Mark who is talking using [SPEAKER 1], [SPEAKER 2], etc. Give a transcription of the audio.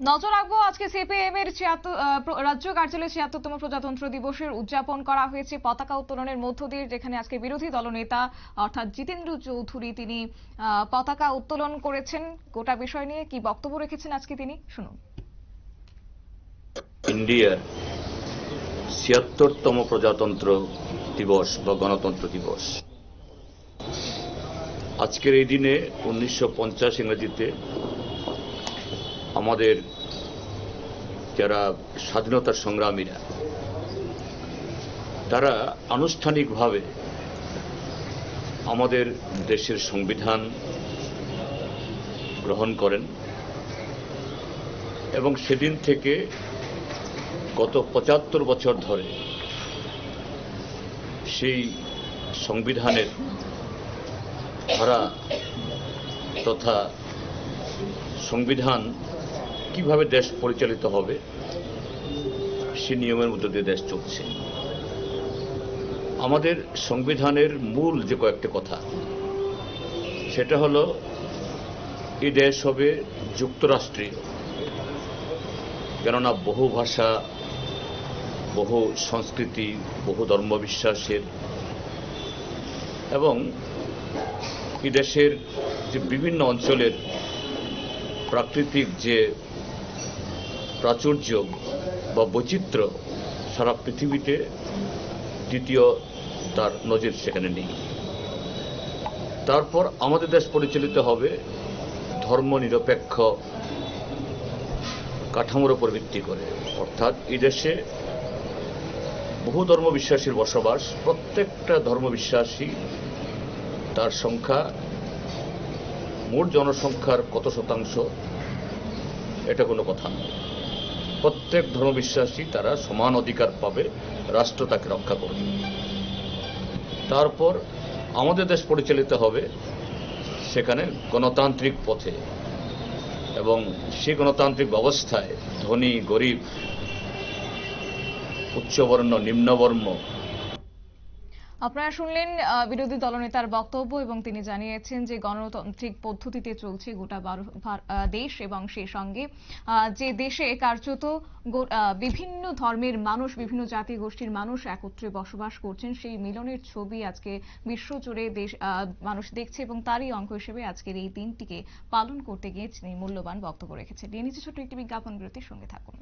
[SPEAKER 1] নজর রাখবো আজকে সিপিএম এর রাজ্য কার্যালয়ে ৭৬তম প্রজাতন্ত্র দিবসের উদযাপন করা হয়েছে পতাকা উত্তোলনের মধ্য দিয়ে, যেখানে আজকে বিরোধী দলনেতা অর্থাৎ জিতেন্দ্র চৌধুরী তিনি পতাকা উত্তোলন করেছেন। গোটা বিষয় নিয়ে কি বক্তব্য রেখেছেন আজকে তিনি, শুনুন।
[SPEAKER 2] ইন্ডিয়ার ৭৬তম প্রজাতন্ত্র দিবস বা গণতন্ত্র দিবস, আজকের এই দিনে ১৯৫০ ইংরেজিতে আমাদের যারা স্বাধীনতার সংগ্রামীরা তারা আনুষ্ঠানিকভাবে আমাদের দেশের সংবিধান গ্রহণ করেন এবং সেদিন থেকে গত ৭৫ বছর ধরে সেই সংবিধানের ধারা তথা সংবিধান কিভাবে দেশ পরিচালিত হবে সে নিয়মের মধ্যে দিয়ে দেশ চলছে। আমাদের সংবিধানের মূল যে কয়েকটি কথা, সেটা হলো এই দেশ হবে যুক্তরাষ্ট্রীয়, কেননা বহু ভাষা, বহু সংস্কৃতি, বহু ধর্মবিশ্বাসের এবং এই দেশের যে বিভিন্ন অঞ্চলের প্রাকৃতিক যে প্রাচুর্য বা বৈচিত্র্য সারা পৃথিবীতে দ্বিতীয় তার নজির সেখানে নেই। তারপর আমাদের দেশ পরিচালিত হবে ধর্মনিরপেক্ষ কাঠামোর উপর ভিত্তি করে, অর্থাৎ এই দেশে বহু ধর্মবিশ্বাসীর বসবাস। প্রত্যেকটা ধর্মবিশ্বাসী তার সংখ্যা মোট জনসংখ্যার কত শতাংশ এটা কোনো কথা নয়। প্রত্যেক ধর্মবিশ্বাসী তারা সমান অধিকার পাবে, রাষ্ট্র তাকে রক্ষা করবে। তারপর আমাদের দেশ পরিচালিত হবে সেখানে গণতান্ত্রিক পথে, এবং সেই গণতান্ত্রিক ব্যবস্থায় ধনী গরিব, উচ্চবর্ণ নিম্নবর্ণ।
[SPEAKER 1] আপনারা শুনলেন বিরোধী দলনেতার বক্তব্য, এবং তিনি জানিয়েছেন যে গণতান্ত্রিক পদ্ধতিতে চলছে গোটা দেশ, এবং সেই সঙ্গে যে দেশে কার্যত বিভিন্ন ধর্মের মানুষ, বিভিন্ন জাতি গোষ্ঠীর মানুষ একত্রে বসবাস করছেন, সেই মিলনের ছবি আজকে বিশ্বজুড়ে মানুষ দেখছে, এবং তারই অঙ্গ হিসেবে আজকের এই দিনটিকে পালন করতে গিয়ে তিনি মূল্যবান বক্তব্য রেখেছেন। নিয়ে নিচ্ছে ছোট্ট একটি বিজ্ঞাপন বিরতির, সঙ্গে থাকুন।